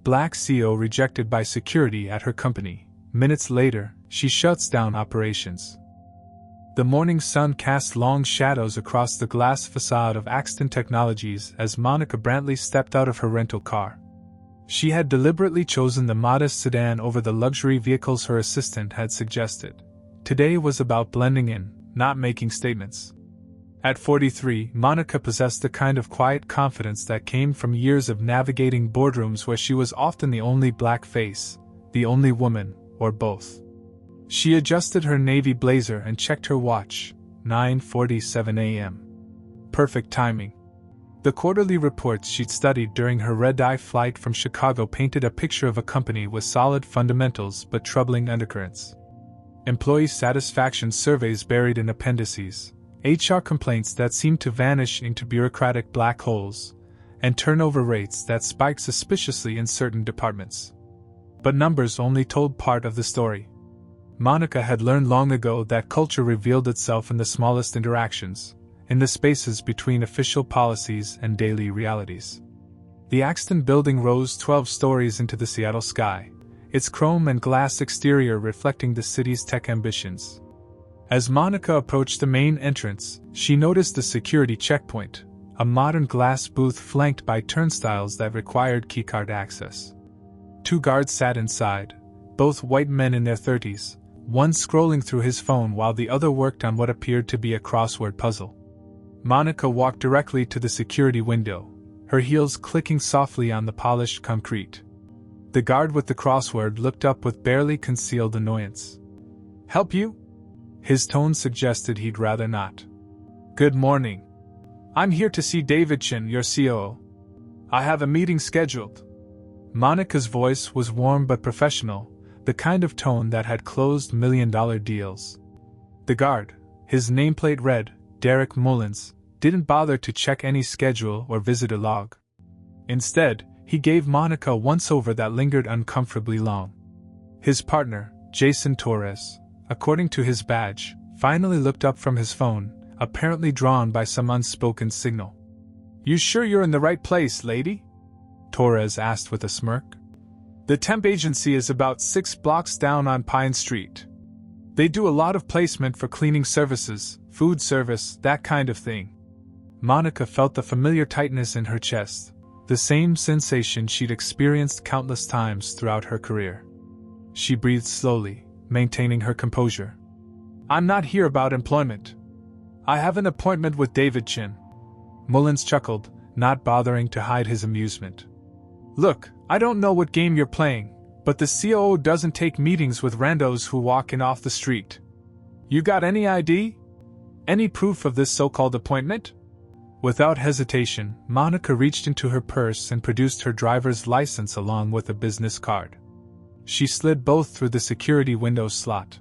Black CEO rejected by security at her company. Minutes later, she shuts down operations. The morning sun cast long shadows across the glass facade of Axton Technologies as Monica Brantley stepped out of her rental car. She had deliberately chosen the modest sedan over the luxury vehicles her assistant had suggested. Today was about blending in, not making statements. At 43, Monica possessed the kind of quiet confidence that came from years of navigating boardrooms where she was often the only black face, the only woman, or both. She adjusted her navy blazer and checked her watch, 9:47 a.m. Perfect timing. The quarterly reports she'd studied during her red-eye flight from Chicago painted a picture of a company with solid fundamentals but troubling undercurrents. Employee satisfaction surveys buried in appendices, HR complaints that seemed to vanish into bureaucratic black holes, and turnover rates that spiked suspiciously in certain departments. But numbers only told part of the story. Monica had learned long ago that culture revealed itself in the smallest interactions, in the spaces between official policies and daily realities. The Axton building rose 12 stories into the Seattle sky, its chrome and glass exterior reflecting the city's tech ambitions. As Monica approached the main entrance, she noticed the security checkpoint, a modern glass booth flanked by turnstiles that required keycard access. 2 guards sat inside, both white men in their 30s, one scrolling through his phone while the other worked on what appeared to be a crossword puzzle. Monica walked directly to the security window, her heels clicking softly on the polished concrete. The guard with the crossword looked up with barely concealed annoyance. "Help you?" His tone suggested he'd rather not. "Good morning. I'm here to see David Chin, your COO. I have a meeting scheduled." Monica's voice was warm but professional, the kind of tone that had closed million-dollar deals. The guard, his nameplate read, Derek Mullins, didn't bother to check any schedule or visitor log. Instead, he gave Monica a once-over that lingered uncomfortably long. His partner, Jason Torres, according to his badge, finally looked up from his phone, apparently drawn by some unspoken signal. "You sure you're in the right place, lady?" Torres asked with a smirk. "The temp agency is about 6 blocks down on Pine Street. They do a lot of placement for cleaning services, food service, that kind of thing." Monica felt the familiar tightness in her chest, the same sensation she'd experienced countless times throughout her career. She breathed slowly, maintaining her composure. "I'm not here about employment. I have an appointment with David Chin." Mullins chuckled, not bothering to hide his amusement. "Look, I don't know what game you're playing, but the COO doesn't take meetings with randos who walk in off the street. You got any ID? Any proof of this so-called appointment?" Without hesitation, Monica reached into her purse and produced her driver's license along with a business card. She slid both through the security window slot.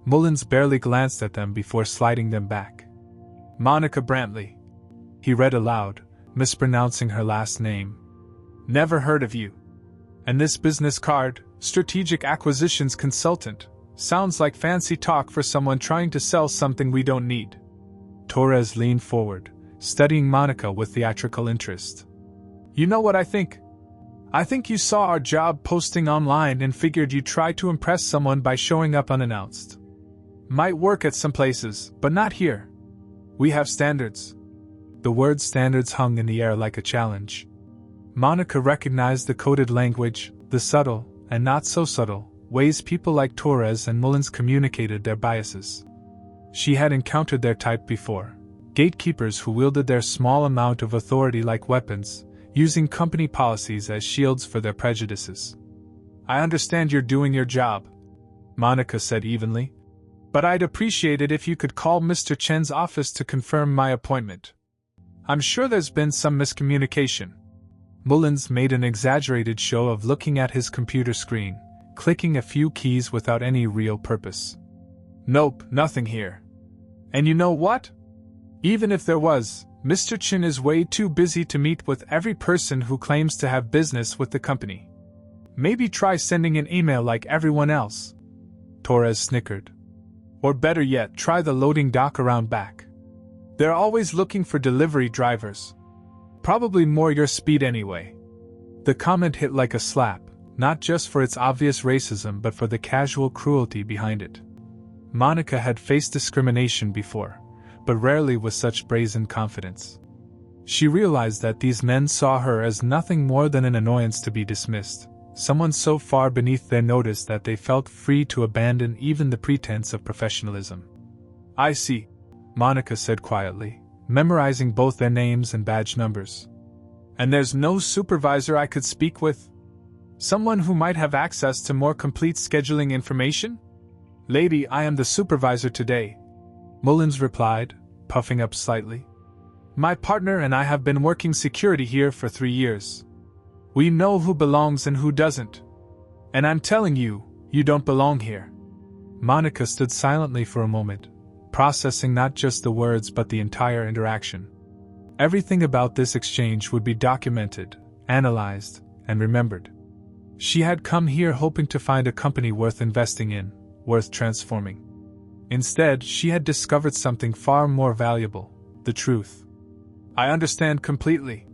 Mullins barely glanced at them before sliding them back. "Monica Brantley," he read aloud, mispronouncing her last name. "Never heard of you. And this business card, Strategic Acquisitions Consultant, sounds like fancy talk for someone trying to sell something we don't need." Torres leaned forward, studying Monica with theatrical interest. "You know what I think? I think you saw our job posting online and figured you'd try to impress someone by showing up unannounced. Might work at some places, but not here. We have standards." The word standards hung in the air like a challenge. Monica recognized the coded language, the subtle, and not so subtle, ways people like Torres and Mullins communicated their biases. She had encountered their type before, gatekeepers who wielded their small amount of authority like weapons, using company policies as shields for their prejudices. "I understand you're doing your job," Monica said evenly, "but I'd appreciate it if you could call Mr. Chen's office to confirm my appointment. I'm sure there's been some miscommunication." Mullins made an exaggerated show of looking at his computer screen, clicking a few keys without any real purpose. "Nope, nothing here. And you know what? Even if there was, Mr. Chin is way too busy to meet with every person who claims to have business with the company. Maybe try sending an email like everyone else." Torres snickered. "Or better yet, try the loading dock around back. They're always looking for delivery drivers. Probably more your speed anyway." The comment hit like a slap, not just for its obvious racism but for the casual cruelty behind it. Monica had faced discrimination before, but rarely with such brazen confidence. She realized that these men saw her as nothing more than an annoyance to be dismissed, someone so far beneath their notice that they felt free to abandon even the pretense of professionalism. "I see," Monica said quietly, memorizing both their names and badge numbers. "And there's no supervisor I could speak with? Someone who might have access to more complete scheduling information?" "Lady, I am the supervisor today," Mullins replied, puffing up slightly. "My partner and I have been working security here for 3 years. We know who belongs and who doesn't. And I'm telling you, you don't belong here." Monica stood silently for a moment, processing not just the words but the entire interaction. Everything about this exchange would be documented, analyzed, and remembered. She had come here hoping to find a company worth investing in, worth transforming. Instead, she had discovered something far more valuable: the truth. "I understand completely,"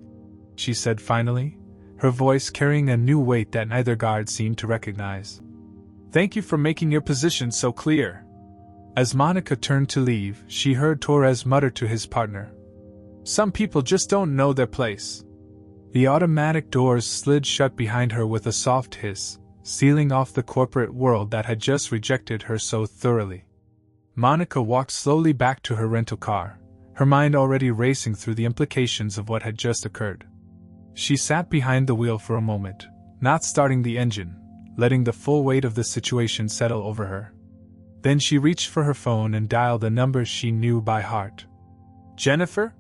she said finally, her voice carrying a new weight that neither guard seemed to recognize. "Thank you for making your position so clear." As Monica turned to leave, she heard Torres mutter to his partner, "Some people just don't know their place." The automatic doors slid shut behind her with a soft hiss, sealing off the corporate world that had just rejected her so thoroughly. Monica walked slowly back to her rental car, her mind already racing through the implications of what had just occurred. She sat behind the wheel for a moment, not starting the engine, letting the full weight of the situation settle over her. Then she reached for her phone and dialed a number she knew by heart. "Jennifer?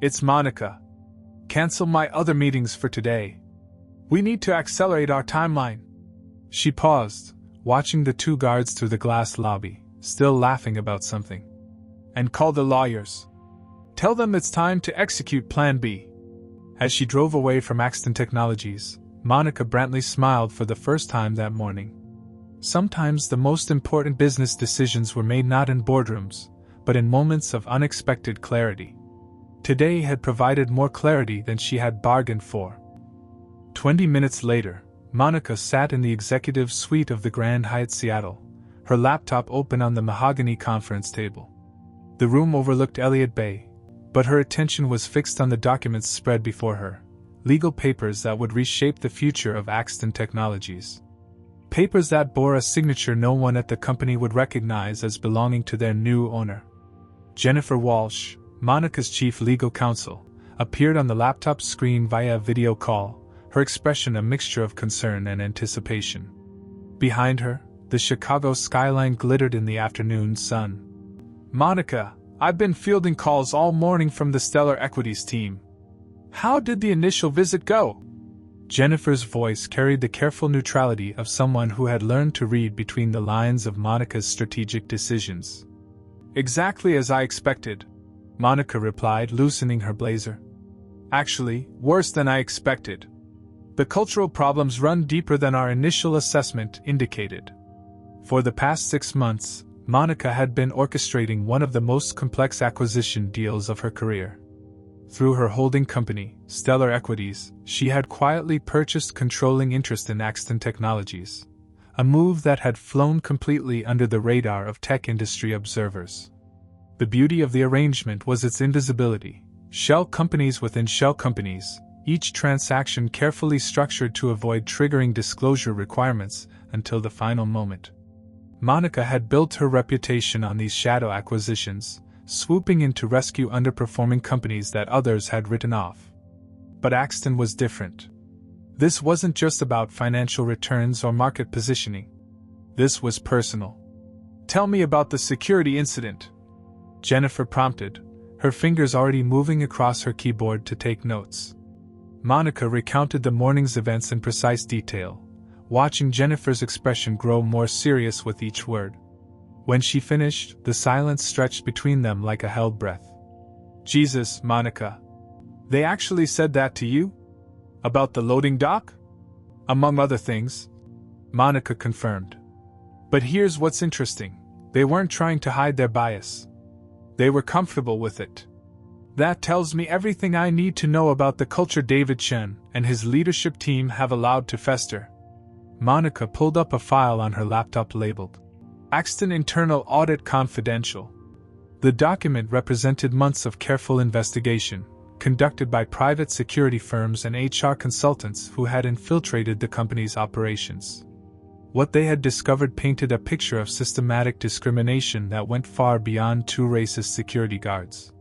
It's Monica. Cancel my other meetings for today. We need to accelerate our timeline." She paused, watching the two guards through the glass lobby, still laughing about something. "And call the lawyers. Tell them it's time to execute Plan B." As she drove away from Axton Technologies, Monica Brantley smiled for the first time that morning. Sometimes the most important business decisions were made not in boardrooms, but in moments of unexpected clarity. Today had provided more clarity than she had bargained for. 20 minutes later, Monica sat in the executive suite of the Grand Hyatt Seattle, her laptop open on the mahogany conference table. The room overlooked Elliott Bay, but her attention was fixed on the documents spread before her, legal papers that would reshape the future of Axton Technologies. Papers that bore a signature no one at the company would recognize as belonging to their new owner. Jennifer Walsh, Monica's chief legal counsel, appeared on the laptop screen via a video call, her expression a mixture of concern and anticipation. Behind her, the Chicago skyline glittered in the afternoon sun. "Monica, I've been fielding calls all morning from the Stellar Equities team. How did the initial visit go?" Jennifer's voice carried the careful neutrality of someone who had learned to read between the lines of Monica's strategic decisions. "Exactly as I expected," Monica replied, loosening her blazer. "Actually, worse than I expected. The cultural problems run deeper than our initial assessment indicated." For the past 6 months, Monica had been orchestrating one of the most complex acquisition deals of her career. Through her holding company, Stellar Equities, she had quietly purchased controlling interest in Axton Technologies, a move that had flown completely under the radar of tech industry observers. The beauty of the arrangement was its invisibility: shell companies within shell companies, each transaction carefully structured to avoid triggering disclosure requirements until the final moment. Monica had built her reputation on these shadow acquisitions, swooping in to rescue underperforming companies that others had written off. But Axton was different. This wasn't just about financial returns or market positioning. This was personal. "Tell me about the security incident," Jennifer prompted, her fingers already moving across her keyboard to take notes. Monica recounted the morning's events in precise detail, watching Jennifer's expression grow more serious with each word. When she finished, the silence stretched between them like a held breath. "Jesus, Monica. They actually said that to you? About the loading dock?" "Among other things," Monica confirmed. "But here's what's interesting. They weren't trying to hide their bias. They were comfortable with it. That tells me everything I need to know about the culture David Chen and his leadership team have allowed to fester. Monica pulled up a file on her laptop labeled Axton Internal Audit Confidential. The document represented months of careful investigation, conducted by private security firms and HR consultants who had infiltrated the company's operations. What they had discovered painted a picture of systematic discrimination that went far beyond two racist security guards.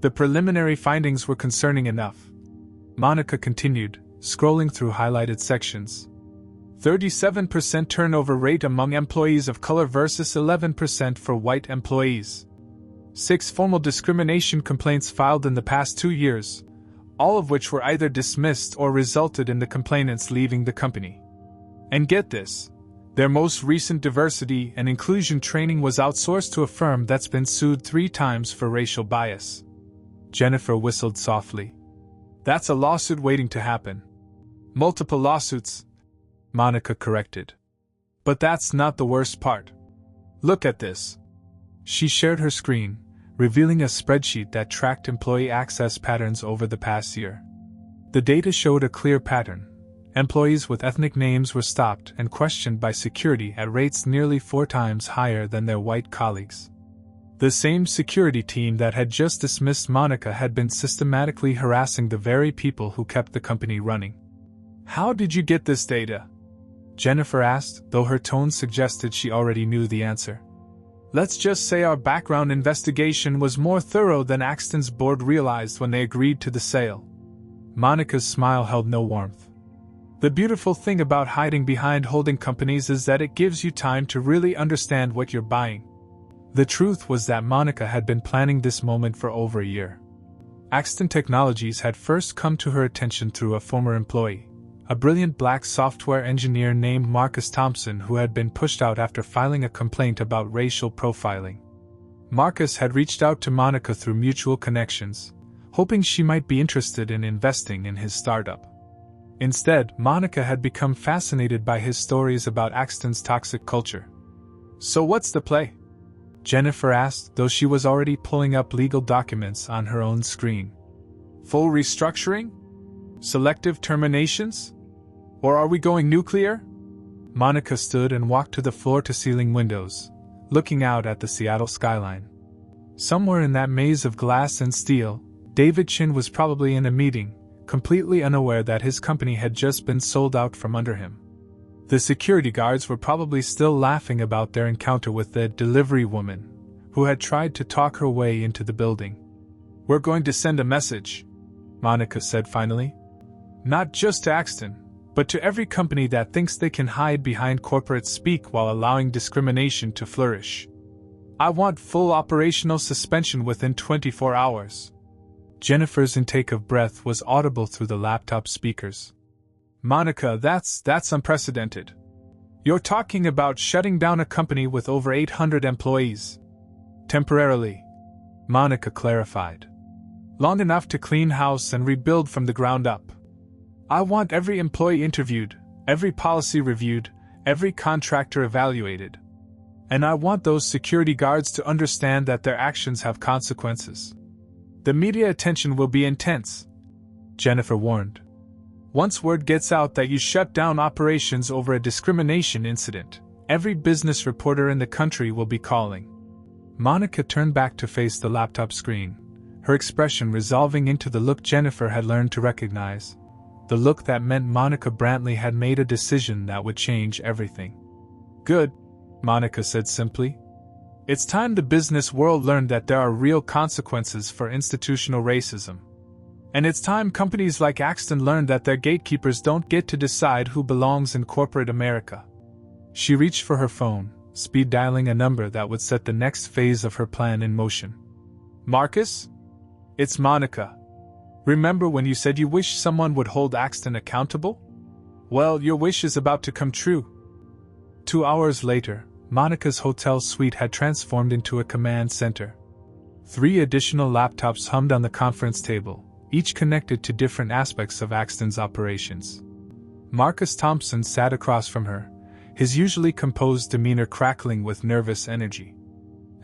The preliminary findings were concerning enough. Monica continued, scrolling through highlighted sections. 37% turnover rate among employees of color versus 11% for white employees. 6 formal discrimination complaints filed in the past 2 years, all of which were either dismissed or resulted in the complainants leaving the company. And get this, their most recent diversity and inclusion training was outsourced to a firm that's been sued 3 times for racial bias. Jennifer whistled softly. That's a lawsuit waiting to happen. Multiple lawsuits, Monica corrected. But that's not the worst part. Look at this. She shared her screen, revealing a spreadsheet that tracked employee access patterns over the past year. The data showed a clear pattern. Employees with ethnic names were stopped and questioned by security at rates nearly 4 times higher than their white colleagues. The same security team that had just dismissed Monica had been systematically harassing the very people who kept the company running. How did you get this data? Jennifer asked, though her tone suggested she already knew the answer. Let's just say our background investigation was more thorough than Axton's board realized when they agreed to the sale. Monica's smile held no warmth. The beautiful thing about hiding behind holding companies is that it gives you time to really understand what you're buying. The truth was that Monica had been planning this moment for over a year. Axton Technologies had first come to her attention through a former employee, a brilliant black software engineer named Marcus Thompson who had been pushed out after filing a complaint about racial profiling. Marcus had reached out to Monica through mutual connections, hoping she might be interested in investing in his startup. Instead, Monica had become fascinated by his stories about Axton's toxic culture. So what's the play? Jennifer asked, though she was already pulling up legal documents on her own screen. Full restructuring? Selective terminations? Or are we going nuclear? Monica stood and walked to the floor-to-ceiling windows, looking out at the Seattle skyline. Somewhere in that maze of glass and steel, David Chen was probably in a meeting, completely unaware that his company had just been sold out from under him. The security guards were probably still laughing about their encounter with the delivery woman, who had tried to talk her way into the building. We're going to send a message, Monica said finally. Not just to Axton, but to every company that thinks they can hide behind corporate speak while allowing discrimination to flourish. I want full operational suspension within 24 hours. Jennifer's intake of breath was audible through the laptop speakers. Monica, that's unprecedented. You're talking about shutting down a company with over 800 employees. Temporarily, Monica clarified. Long enough to clean house and rebuild from the ground up. I want every employee interviewed, every policy reviewed, every contractor evaluated. And I want those security guards to understand that their actions have consequences. The media attention will be intense, Jennifer warned. Once word gets out that you shut down operations over a discrimination incident, every business reporter in the country will be calling. Monica turned back to face the laptop screen, her expression resolving into the look Jennifer had learned to recognize. The look that meant Monica Brantley had made a decision that would change everything. Good, Monica said simply. It's time the business world learned that there are real consequences for institutional racism. And it's time companies like Axton learned that their gatekeepers don't get to decide who belongs in corporate America. She reached for her phone, speed dialing a number that would set the next phase of her plan in motion. Marcus? It's Monica. Remember when you said you wish someone would hold Axton accountable? Well, your wish is about to come true. 2 hours later, Monica's hotel suite had transformed into a command center. 3 additional laptops hummed on the conference table, each connected to different aspects of Axton's operations. Marcus Thompson sat across from her, his usually composed demeanor crackling with nervous energy.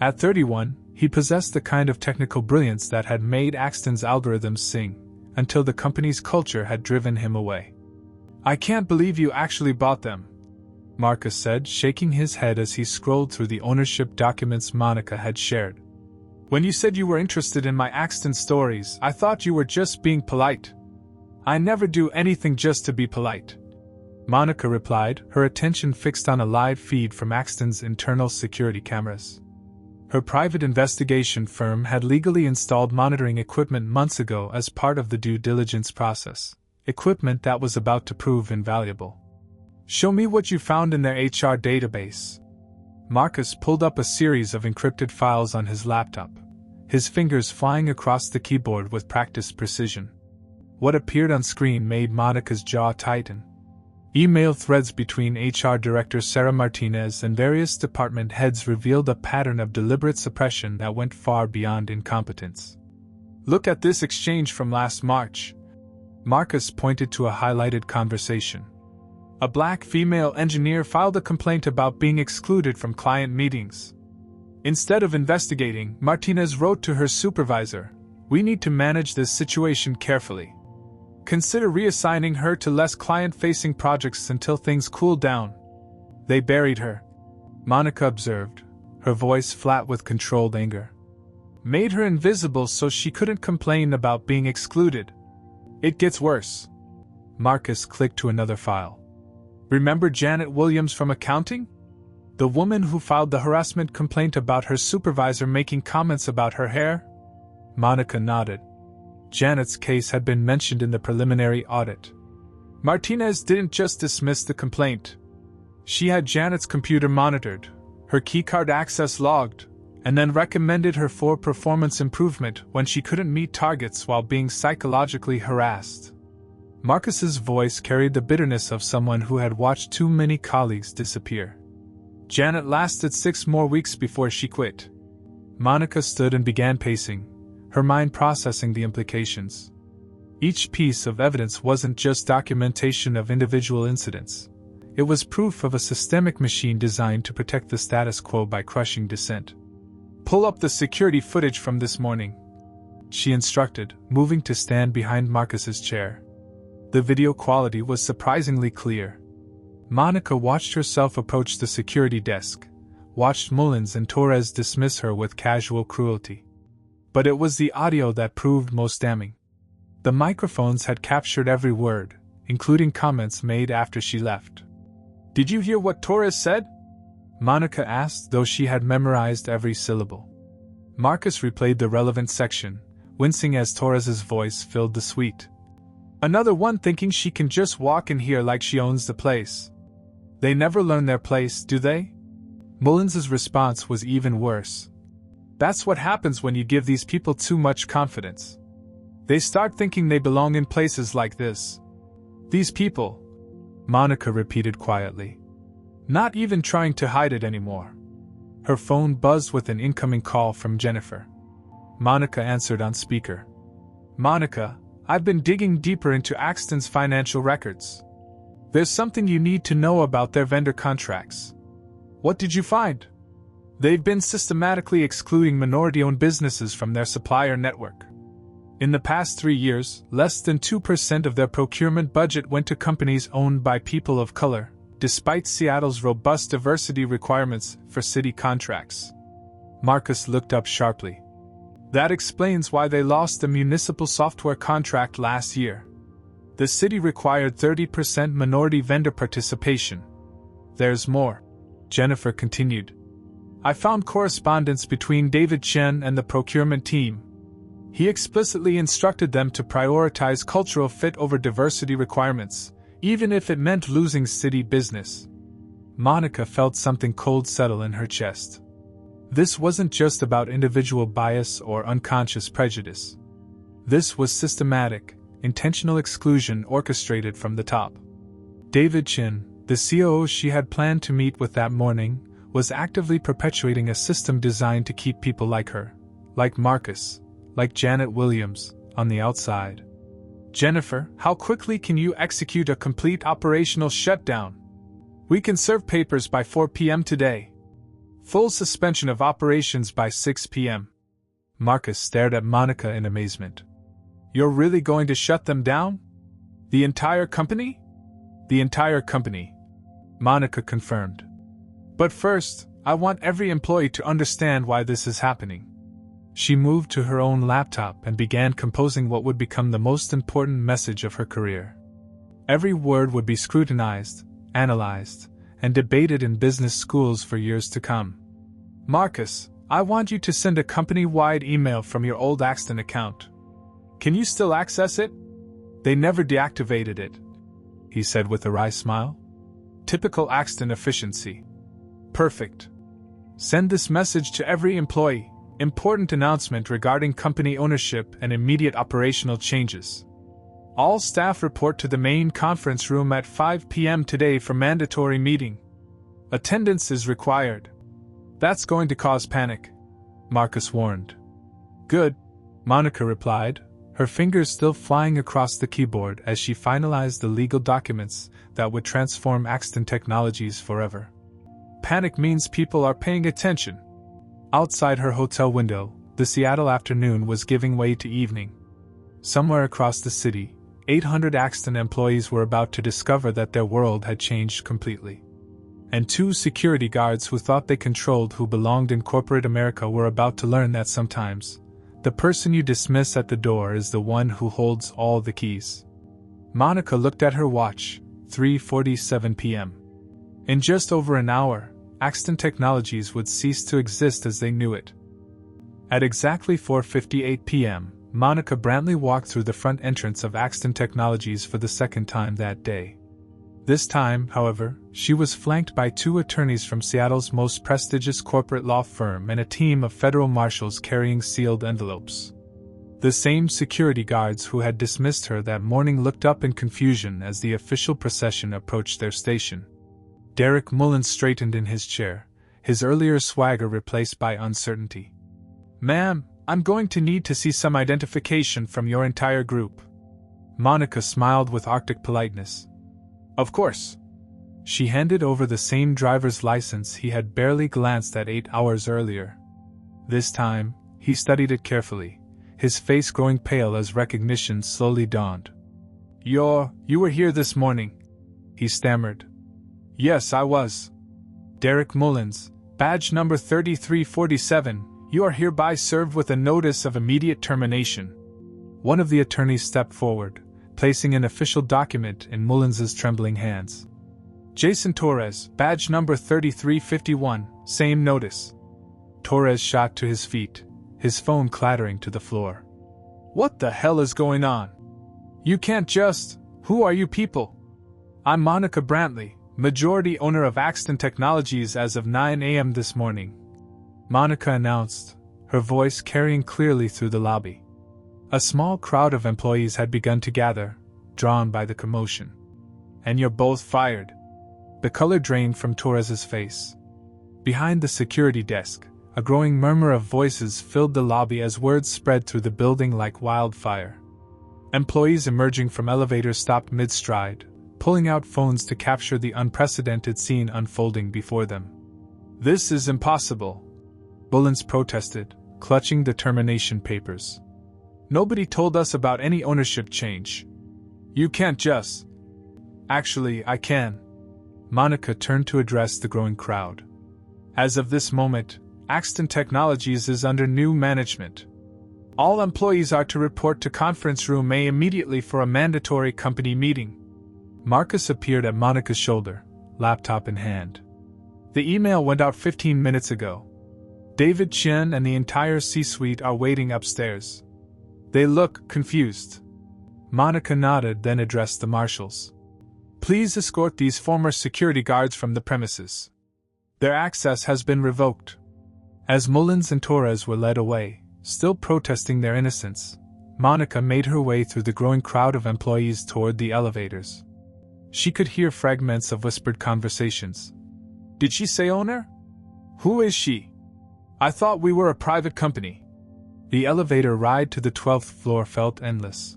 At 31, He possessed the kind of technical brilliance that had made Axton's algorithms sing, until the company's culture had driven him away. "I can't believe you actually bought them," Marcus said, shaking his head as he scrolled through the ownership documents Monica had shared. "When you said you were interested in my Axton stories, I thought you were just being polite." "I never do anything just to be polite," Monica replied, her attention fixed on a live feed from Axton's internal security cameras. Her private investigation firm had legally installed monitoring equipment months ago as part of the due diligence process, equipment that was about to prove invaluable. "Show me what you found in their HR database." Marcus pulled up a series of encrypted files on his laptop, his fingers flying across the keyboard with practiced precision. What appeared on screen made Monica's jaw tighten. Email threads between HR Director Sarah Martinez and various department heads revealed a pattern of deliberate suppression that went far beyond incompetence. "Look at this exchange from last March." Marcus pointed to a highlighted conversation. A black female engineer filed a complaint about being excluded from client meetings. Instead of investigating, Martinez wrote to her supervisor, "We need to manage this situation carefully. Consider reassigning her to less client-facing projects until things cool down." "They buried her," Monica observed, her voice flat with controlled anger. "Made her invisible so she couldn't complain about being excluded. It gets worse." Marcus clicked to another file. "Remember Janet Williams from accounting? The woman who filed the harassment complaint about her supervisor making comments about her hair?" Monica nodded. Janet's case had been mentioned in the preliminary audit. Martinez didn't just dismiss the complaint. She had Janet's computer monitored, her keycard access logged, and then recommended her for performance improvement when she couldn't meet targets while being psychologically harassed. Marcus's voice carried the bitterness of someone who had watched too many colleagues disappear. "Janet lasted 6 more weeks before she quit." Monica stood and began pacing, her mind processing the implications. Each piece of evidence wasn't just documentation of individual incidents. It was proof of a systemic machine designed to protect the status quo by crushing dissent. "Pull up the security footage from this morning," she instructed, moving to stand behind Marcus's chair. The video quality was surprisingly clear. Monica watched herself approach the security desk, watched Mullins and Torres dismiss her with casual cruelty. But it was the audio that proved most damning. The microphones had captured every word, including comments made after she left. "Did you hear what Torres said?" Monica asked, though she had memorized every syllable. Marcus replayed the relevant section, wincing as Torres's voice filled the suite. "Another one thinking she can just walk in here like she owns the place. They never learn their place, do they?" Mullins's response was even worse. "That's what happens when you give these people too much confidence. They start thinking they belong in places like this. These people," Monica repeated quietly. Not even trying to hide it anymore. Her phone buzzed with an incoming call from Jennifer. Monica answered on speaker. "Monica, I've been digging deeper into Axton's financial records. There's something you need to know about their vendor contracts." "What did you find?" "They've been systematically excluding minority-owned businesses from their supplier network. In the past 3 years, less than 2% of their procurement budget went to companies owned by people of color, despite Seattle's robust diversity requirements for city contracts." Marcus looked up sharply. "That explains why they lost the municipal software contract last year. The city required 30% minority vendor participation. There's more," Jennifer continued. "I found correspondence between David Chen and the procurement team. He explicitly instructed them to prioritize cultural fit over diversity requirements, even if it meant losing city business." Monica felt something cold settle in her chest. This wasn't just about individual bias or unconscious prejudice. This was systematic, intentional exclusion orchestrated from the top. David Chin, the COO she had planned to meet with that morning, was actively perpetuating a system designed to keep people like her, like Marcus, like Janet Williams, on the outside. "Jennifer, how quickly can you execute a complete operational shutdown? We can serve papers by 4 p.m. today. Full suspension of operations by 6 p.m. Marcus stared at Monica in amazement. You're really going to shut them down? The entire company? The entire company, Monica confirmed. But first, I want every employee to understand why this is happening. She moved to her own laptop and began composing what would become the most important message of her career. Every word would be scrutinized, analyzed, and debated in business schools for years to come. Marcus, I want you to send a company-wide email from your old Axton account. Can you still access it? They never deactivated it, he said with a wry smile. Typical Axton efficiency. Perfect. Send this message to every employee. Important announcement regarding company ownership and immediate operational changes. All staff report to the main conference room at 5 p.m. today for mandatory meeting. Attendance is required. That's going to cause panic, Marcus warned. Good, Monica replied, her fingers still flying across the keyboard as she finalized the legal documents that would transform Axton Technologies forever. Panic means people are paying attention. Outside her hotel window, the Seattle afternoon was giving way to evening. Somewhere across the city, 800 Axton employees were about to discover that their world had changed completely. And 2 security guards who thought they controlled who belonged in corporate America were about to learn that sometimes the person you dismiss at the door is the one who holds all the keys. Monica looked at her watch, 3:47 p.m. In just over an hour, Axton Technologies would cease to exist as they knew it. At exactly 4:58 p.m., Monica Brantley walked through the front entrance of Axton Technologies for the second time that day. This time, however, she was flanked by 2 attorneys from Seattle's most prestigious corporate law firm and a team of federal marshals carrying sealed envelopes. The same security guards who had dismissed her that morning looked up in confusion as the official procession approached their station. Derek Mullins straightened in his chair, his earlier swagger replaced by uncertainty. "Ma'am, I'm going to need to see some identification from your entire group." Monica smiled with Arctic politeness. "Of course." She handed over the same driver's license he had barely glanced at 8 hours earlier. This time, he studied it carefully, his face growing pale as recognition slowly dawned. You were here this morning," he stammered. "Yes, I was. Derek Mullins, badge number 3347, you are hereby served with a notice of immediate termination." One of the attorneys stepped forward, placing an official document in Mullins's trembling hands. "Jason Torres, badge number 3351, same notice." Torres shot to his feet, his phone clattering to the floor. "What the hell is going on? You can't just... Who are you people?" "I'm Monica Brantley, majority owner of Axton Technologies as of 9 a.m. this morning," Monica announced, her voice carrying clearly through the lobby. A small crowd of employees had begun to gather, drawn by the commotion. "And you're both fired." The color drained from Torres's face. Behind the security desk, a growing murmur of voices filled the lobby as words spread through the building like wildfire. Employees emerging from elevators stopped mid-stride, pulling out phones to capture the unprecedented scene unfolding before them. "This is impossible," Mullins protested, clutching the termination papers. "Nobody told us about any ownership change. You can't just..." "Actually, I can." Monica turned to address the growing crowd. "As of this moment, Axton Technologies is under new management. All employees are to report to Conference Room A immediately for a mandatory company meeting." Marcus appeared at Monica's shoulder, laptop in hand. "The email went out 15 minutes ago. David Chen and the entire C-suite are waiting upstairs. They look confused." Monica nodded, then addressed the marshals. "Please escort these former security guards from the premises. Their access has been revoked." As Mullins and Torres were led away, still protesting their innocence, Monica made her way through the growing crowd of employees toward the elevators. She could hear fragments of whispered conversations. "Did she say owner? Who is she? I thought we were a private company." The elevator ride to the 12th floor felt endless.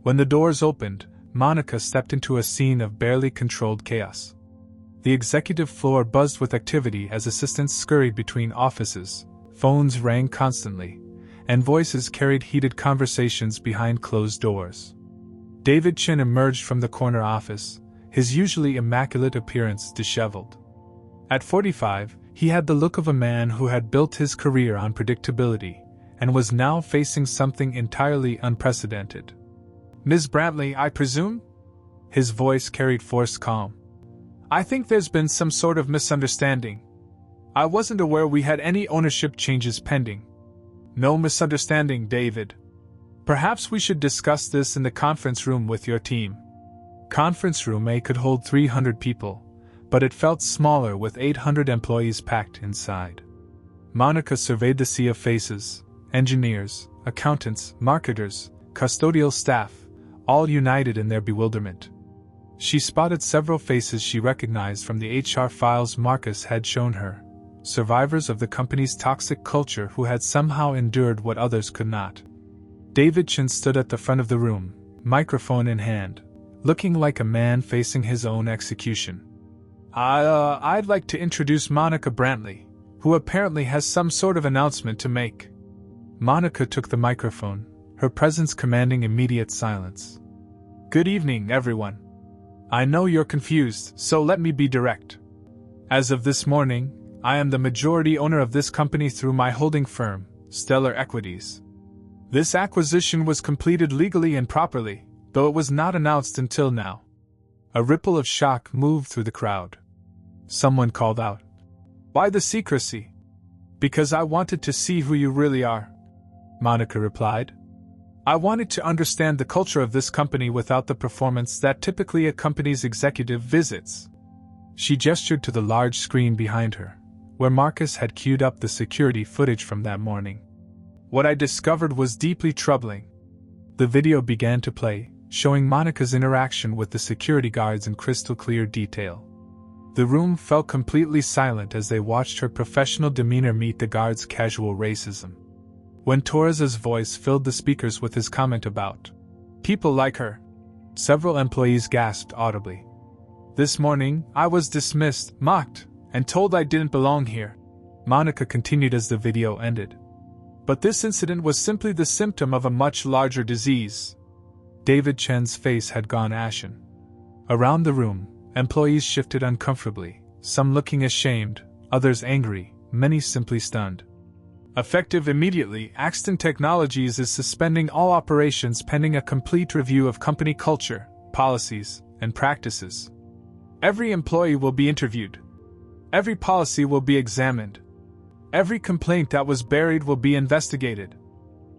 When the doors opened, Monica stepped into a scene of barely controlled chaos. The executive floor buzzed with activity as assistants scurried between offices, phones rang constantly, and voices carried heated conversations behind closed doors. David Chen emerged from the corner office, his usually immaculate appearance disheveled. At 45, he had the look of a man who had built his career on predictability, and was now facing something entirely unprecedented. "Ms. Brantley, I presume?" His voice carried forced calm. "I think there's been some sort of misunderstanding. I wasn't aware we had any ownership changes pending." "No misunderstanding, David. Perhaps we should discuss this in the conference room with your team." Conference room A could hold 300 people, but it felt smaller with 800 employees packed inside. Monica surveyed the sea of faces: engineers, accountants, marketers, custodial staff, all united in their bewilderment. She spotted several faces she recognized from the HR files Marcus had shown her, survivors of the company's toxic culture who had somehow endured what others could not. David Chen stood at the front of the room, microphone in hand, looking like a man facing his own execution. I'd like to introduce Monica Brantley, who apparently has some sort of announcement to make." Monica took the microphone, her presence commanding immediate silence. "Good evening, everyone. I know you're confused, so let me be direct. As of this morning, I am the majority owner of this company through my holding firm, Stellar Equities. This acquisition was completed legally and properly, though it was not announced until now." A ripple of shock moved through the crowd. Someone called out, "Why the secrecy?" "Because I wanted to see who you really are," Monica replied. "I wanted to understand the culture of this company without the performance that typically accompanies executive visits." She gestured to the large screen behind her, where Marcus had queued up the security footage from that morning. "What I discovered was deeply troubling." The video began to play, showing Monica's interaction with the security guards in crystal clear detail. The room fell completely silent as they watched her professional demeanor meet the guards' casual racism. When Torres's voice filled the speakers with his comment about people like her, several employees gasped audibly. "This morning, I was dismissed, mocked, and told I didn't belong here," Monica continued as the video ended. "But this incident was simply the symptom of a much larger disease." David Chen's face had gone ashen. Around the room, employees shifted uncomfortably, some looking ashamed, others angry, many simply stunned. "Effective immediately, Axton Technologies is suspending all operations pending a complete review of company culture, policies, and practices. Every employee will be interviewed. Every policy will be examined. Every complaint that was buried will be investigated."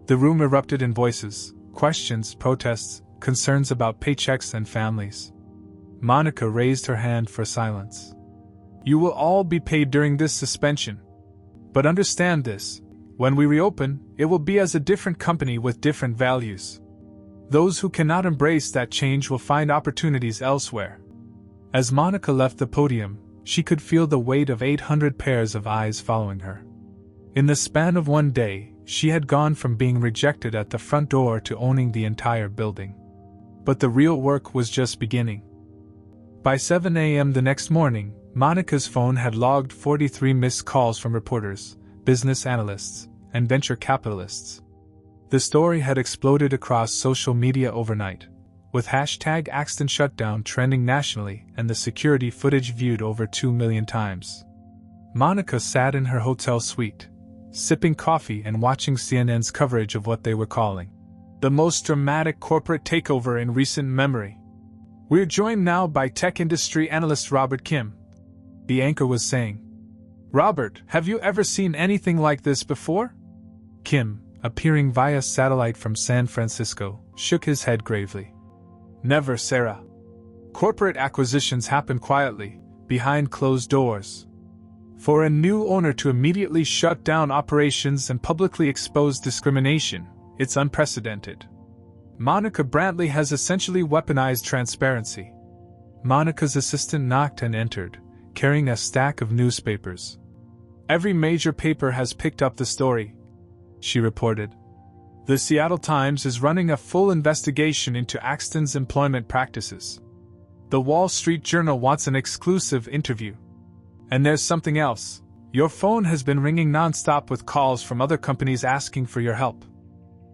The room erupted in voices, questions, protests, concerns about paychecks and families. Monica raised her hand for silence. "You will all be paid during this suspension. But understand this, when we reopen, it will be as a different company with different values. Those who cannot embrace that change will find opportunities elsewhere." As Monica left the podium, she could feel the weight of 800 pairs of eyes following her. In the span of one day, she had gone from being rejected at the front door to owning the entire building. But the real work was just beginning. By 7 a.m. the next morning, Monica's phone had logged 43 missed calls from reporters, business analysts, and venture capitalists. The story had exploded across social media overnight, with hashtag Axton Shutdown trending nationally and the security footage viewed over 2 million times. Monica sat in her hotel suite, sipping coffee and watching CNN's coverage of what they were calling the most dramatic corporate takeover in recent memory. "We're joined now by tech industry analyst Robert Kim," the anchor was saying. "Robert, have you ever seen anything like this before?" Kim, appearing via satellite from San Francisco, shook his head gravely. "Never, Sarah. Corporate acquisitions happen quietly, behind closed doors. For a new owner to immediately shut down operations and publicly expose discrimination, it's unprecedented. Monica Brantley has essentially weaponized transparency." Monica's assistant knocked and entered, carrying a stack of newspapers. "Every major paper has picked up the story," she reported. "The Seattle Times is running a full investigation into Axton's employment practices. The Wall Street Journal wants an exclusive interview. And there's something else. Your phone has been ringing non-stop with calls from other companies asking for your help.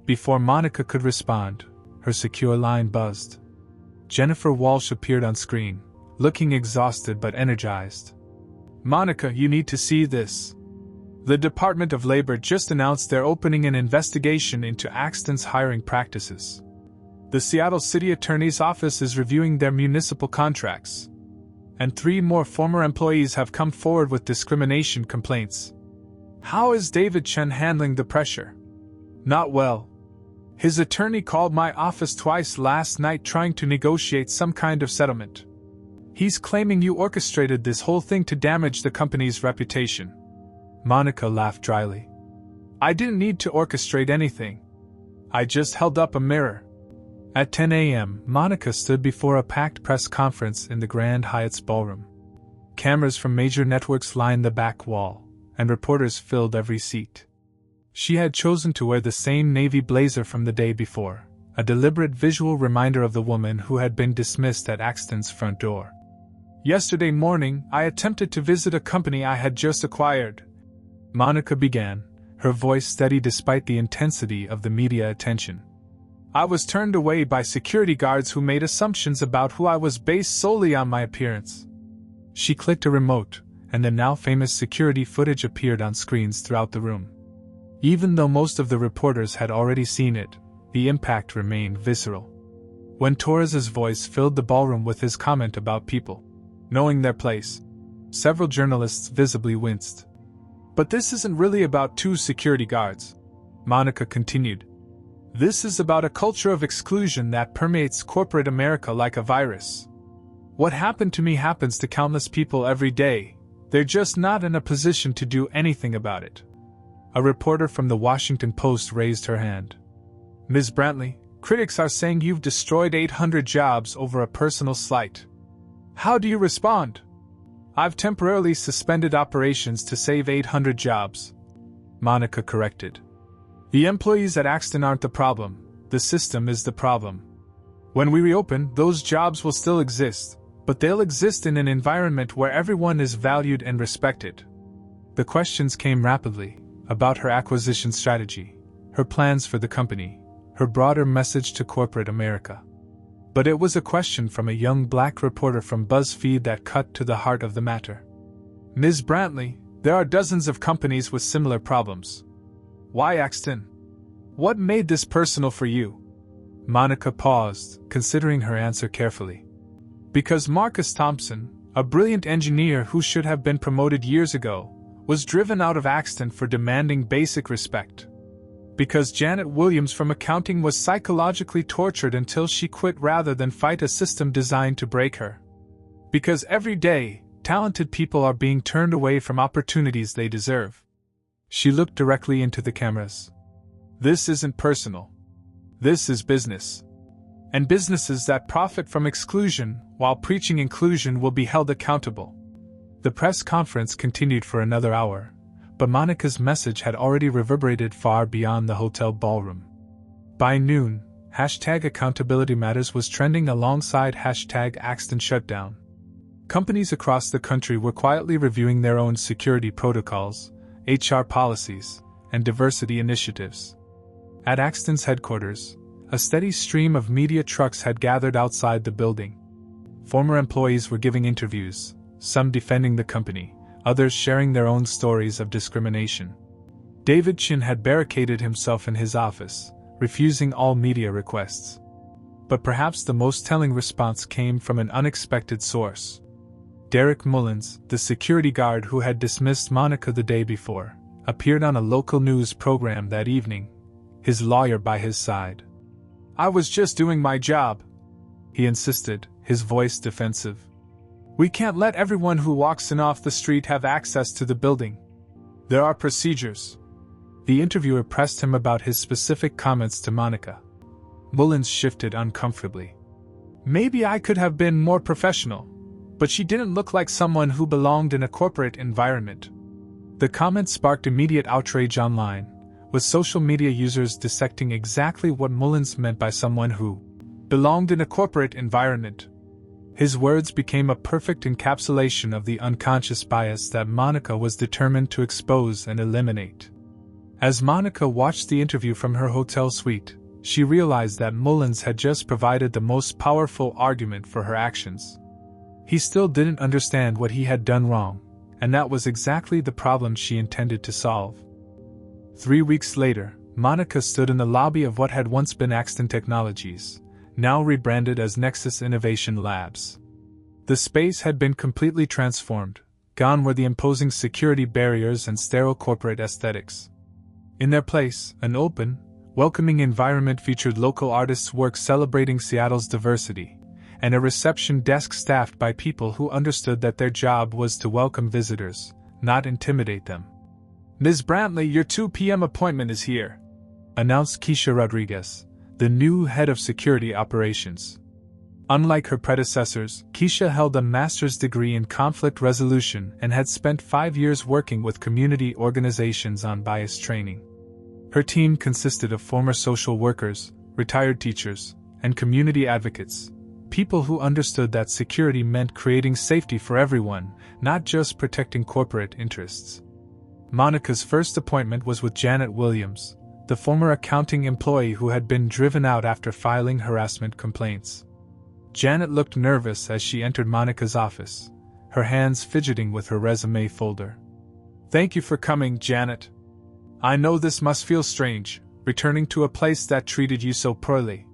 Before Monica could respond, her secure line buzzed. Jennifer Walsh appeared on screen, looking exhausted but energized. Monica, you need to see this. The Department of Labor just announced they're opening an investigation into Axton's hiring practices. The Seattle City Attorney's Office is reviewing their municipal contracts. And 3 more former employees have come forward with discrimination complaints. How is David Chen handling the pressure? Not well. His attorney called my office twice last night trying to negotiate some kind of settlement. He's claiming you orchestrated this whole thing to damage the company's reputation. Monica laughed dryly. I didn't need to orchestrate anything. I just held up a mirror. At 10 a.m., Monica stood before a packed press conference in the Grand Hyatt's ballroom. Cameras from major networks lined the back wall, and reporters filled every seat. She had chosen to wear the same navy blazer from the day before, a deliberate visual reminder of the woman who had been dismissed at Axton's front door. Yesterday morning, I attempted to visit a company I had just acquired. Monica began, her voice steady despite the intensity of the media attention. I was turned away by security guards who made assumptions about who I was based solely on my appearance. She clicked a remote, and the now famous security footage appeared on screens throughout the room. Even though most of the reporters had already seen it, the impact remained visceral. When Torres's voice filled the ballroom with his comment about people knowing their place, several journalists visibly winced. But this isn't really about 2 security guards, Monica continued. This is about a culture of exclusion that permeates corporate America like a virus. What happened to me happens to countless people every day. They're just not in a position to do anything about it. A reporter from the Washington Post raised her hand. Ms. Brantley, critics are saying you've destroyed 800 jobs over a personal slight. How do you respond? I've temporarily suspended operations to save 800 jobs, Monica corrected. The employees at Axton aren't the problem, the system is the problem. When we reopen, those jobs will still exist, but they'll exist in an environment where everyone is valued and respected. The questions came rapidly, about her acquisition strategy, her plans for the company, her broader message to corporate America. But it was a question from a young black reporter from BuzzFeed that cut to the heart of the matter. Ms. Brantley, there are dozens of companies with similar problems. Why Axton? What made this personal for you? Monica paused, considering her answer carefully. Because Marcus Thompson, a brilliant engineer who should have been promoted years ago, was driven out of Axton for demanding basic respect. Because Janet Williams from accounting was psychologically tortured until she quit rather than fight a system designed to break her. Because every day, talented people are being turned away from opportunities they deserve. She looked directly into the cameras. This isn't personal. This is business. And businesses that profit from exclusion while preaching inclusion will be held accountable. The press conference continued for another hour, but Monica's message had already reverberated far beyond the hotel ballroom. By noon, #AccountabilityMatters was trending alongside #AxtonShutdown. Companies across the country were quietly reviewing their own security protocols, HR policies, and diversity initiatives. At Axton's headquarters, a steady stream of media trucks had gathered outside the building. Former employees were giving interviews, some defending the company, others sharing their own stories of discrimination. David Chen had barricaded himself in his office, refusing all media requests. But perhaps the most telling response came from an unexpected source. Derek Mullins, the security guard who had dismissed Monica the day before, appeared on a local news program that evening, his lawyer by his side. I was just doing my job, he insisted, his voice defensive. We can't let everyone who walks in off the street have access to the building. There are procedures. The interviewer pressed him about his specific comments to Monica. Mullins shifted uncomfortably. Maybe I could have been more professional, but she didn't look like someone who belonged in a corporate environment. The comment sparked immediate outrage online, with social media users dissecting exactly what Mullins meant by someone who belonged in a corporate environment. His words became a perfect encapsulation of the unconscious bias that Monica was determined to expose and eliminate. As Monica watched the interview from her hotel suite, she realized that Mullins had just provided the most powerful argument for her actions. He still didn't understand what he had done wrong, and that was exactly the problem she intended to solve. 3 weeks later, Monica stood in the lobby of what had once been Axton Technologies, now rebranded as Nexus Innovation Labs. The space had been completely transformed. Gone were the imposing security barriers and sterile corporate aesthetics. In their place, an open, welcoming environment featured local artists' work celebrating Seattle's diversity, and a reception desk staffed by people who understood that their job was to welcome visitors, not intimidate them. "Ms. Brantley, your 2 p.m. appointment is here," announced Keisha Rodriguez, the new head of security operations. Unlike her predecessors, Keisha held a master's degree in conflict resolution and had spent 5 years working with community organizations on bias training. Her team consisted of former social workers, retired teachers, and community advocates, people who understood that security meant creating safety for everyone, not just protecting corporate interests. Monica's first appointment was with Janet Williams, the former accounting employee who had been driven out after filing harassment complaints. Janet looked nervous as she entered Monica's office, her hands fidgeting with her resume folder. "Thank you for coming, Janet. I know this must feel strange, returning to a place that treated you so poorly."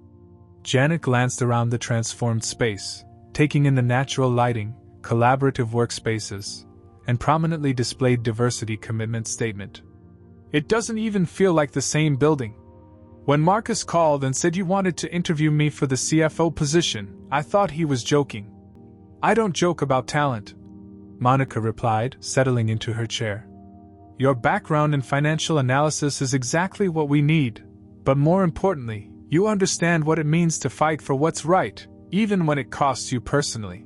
Janet glanced around the transformed space, taking in the natural lighting, collaborative workspaces, and prominently displayed diversity commitment statement. "It doesn't even feel like the same building. When Marcus called and said you wanted to interview me for the CFO position, I thought he was joking." "I don't joke about talent," Monica replied, settling into her chair. "Your background in financial analysis is exactly what we need, but more importantly, you understand what it means to fight for what's right, even when it costs you personally."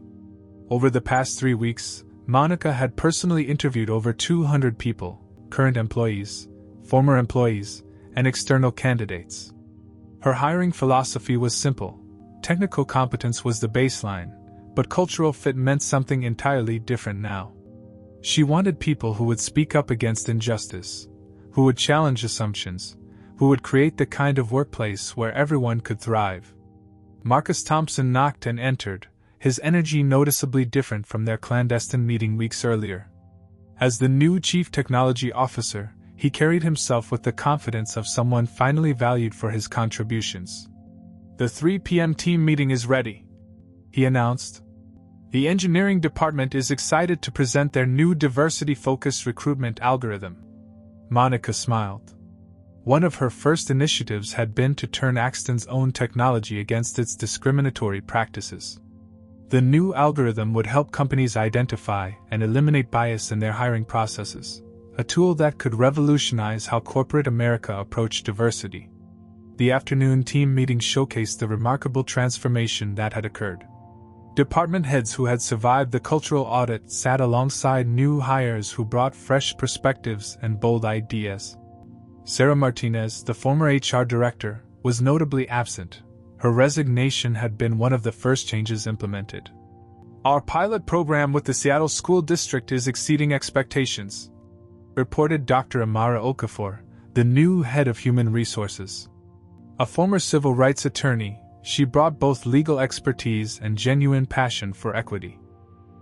Over the past 3 weeks, Monica had personally interviewed over 200 people, current employees, former employees, and external candidates. Her hiring philosophy was simple. Technical competence was the baseline, but cultural fit meant something entirely different now. She wanted people who would speak up against injustice, who would challenge assumptions, who would create the kind of workplace where everyone could thrive. Marcus Thompson knocked and entered, his energy noticeably different from their clandestine meeting weeks earlier. As the new Chief Technology Officer, he carried himself with the confidence of someone finally valued for his contributions. "The 3 p.m. team meeting is ready," he announced. "The engineering department is excited to present their new diversity-focused recruitment algorithm." Monica smiled. One of her first initiatives had been to turn Axton's own technology against its discriminatory practices. The new algorithm would help companies identify and eliminate bias in their hiring processes, a tool that could revolutionize how corporate America approached diversity. The afternoon team meeting showcased the remarkable transformation that had occurred. Department heads who had survived the cultural audit sat alongside new hires who brought fresh perspectives and bold ideas. Sarah Martinez, the former HR director, was notably absent. Her resignation had been one of the first changes implemented. "Our pilot program with the Seattle School District is exceeding expectations," reported Dr. Amara Okafor, the new head of human resources. A former civil rights attorney, she brought both legal expertise and genuine passion for equity.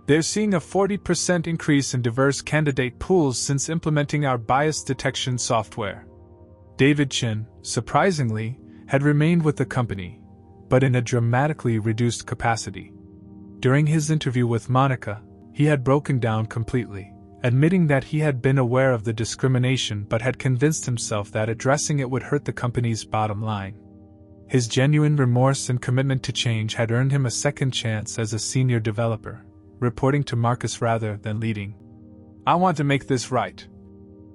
"They're seeing a 40% increase in diverse candidate pools since implementing our bias detection software." David Chin, surprisingly, had remained with the company, but in a dramatically reduced capacity. During his interview with Monica, he had broken down completely, admitting that he had been aware of the discrimination but had convinced himself that addressing it would hurt the company's bottom line. His genuine remorse and commitment to change had earned him a second chance as a senior developer, reporting to Marcus rather than leading. "I want to make this right,"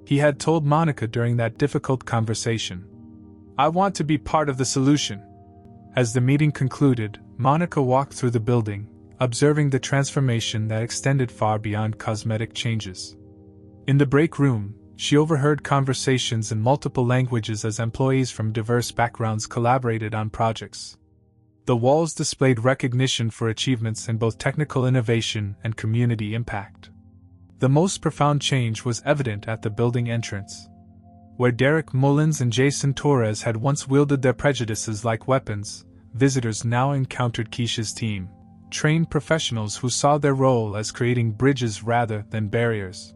he had told Monica during that difficult conversation. "I want to be part of the solution." As the meeting concluded, Monica walked through the building, observing the transformation that extended far beyond cosmetic changes. In the break room, she overheard conversations in multiple languages as employees from diverse backgrounds collaborated on projects. The walls displayed recognition for achievements in both technical innovation and community impact. The most profound change was evident at the building entrance. Where Derek Mullins and Jason Torres had once wielded their prejudices like weapons, visitors now encountered Keisha's team, trained professionals who saw their role as creating bridges rather than barriers.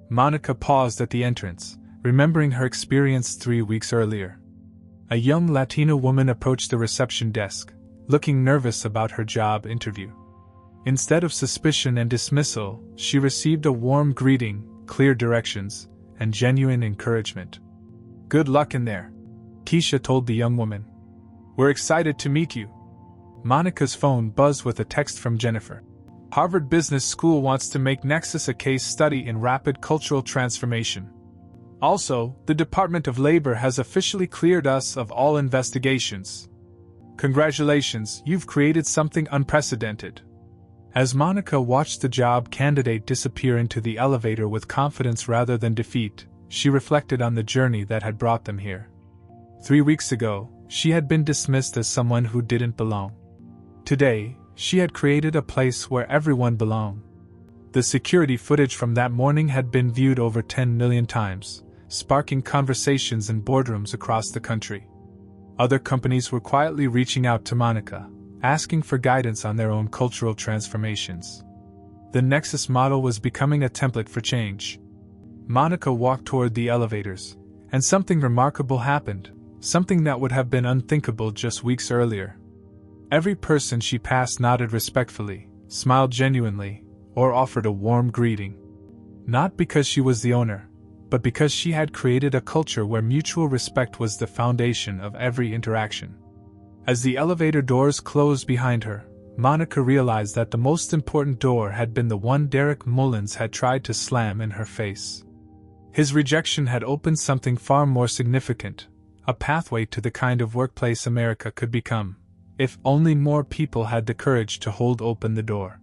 Monica paused at the entrance, remembering her experience 3 weeks earlier. A young Latina woman approached the reception desk, looking nervous about her job interview. Instead of suspicion and dismissal, she received a warm greeting, clear directions, and genuine encouragement. "Good luck in there," Keisha told the young woman. "We're excited to meet you." Monica's phone buzzed with a text from Jennifer. "Harvard Business School wants to make Nexus a case study in rapid cultural transformation. Also, the Department of Labor has officially cleared us of all investigations. Congratulations, you've created something unprecedented." As Monica watched the job candidate disappear into the elevator with confidence rather than defeat, she reflected on the journey that had brought them here. 3 weeks ago, she had been dismissed as someone who didn't belong. Today, she had created a place where everyone belonged. The security footage from that morning had been viewed over 10 million times, sparking conversations in boardrooms across the country. Other companies were quietly reaching out to Monica, asking for guidance on their own cultural transformations. The Nexus model was becoming a template for change. Monica walked toward the elevators, and something remarkable happened, something that would have been unthinkable just weeks earlier. Every person she passed nodded respectfully, smiled genuinely, or offered a warm greeting. Not because she was the owner, but because she had created a culture where mutual respect was the foundation of every interaction. As the elevator doors closed behind her, Monica realized that the most important door had been the one Derek Mullins had tried to slam in her face. His rejection had opened something far more significant, a pathway to the kind of workplace America could become, if only more people had the courage to hold open the door.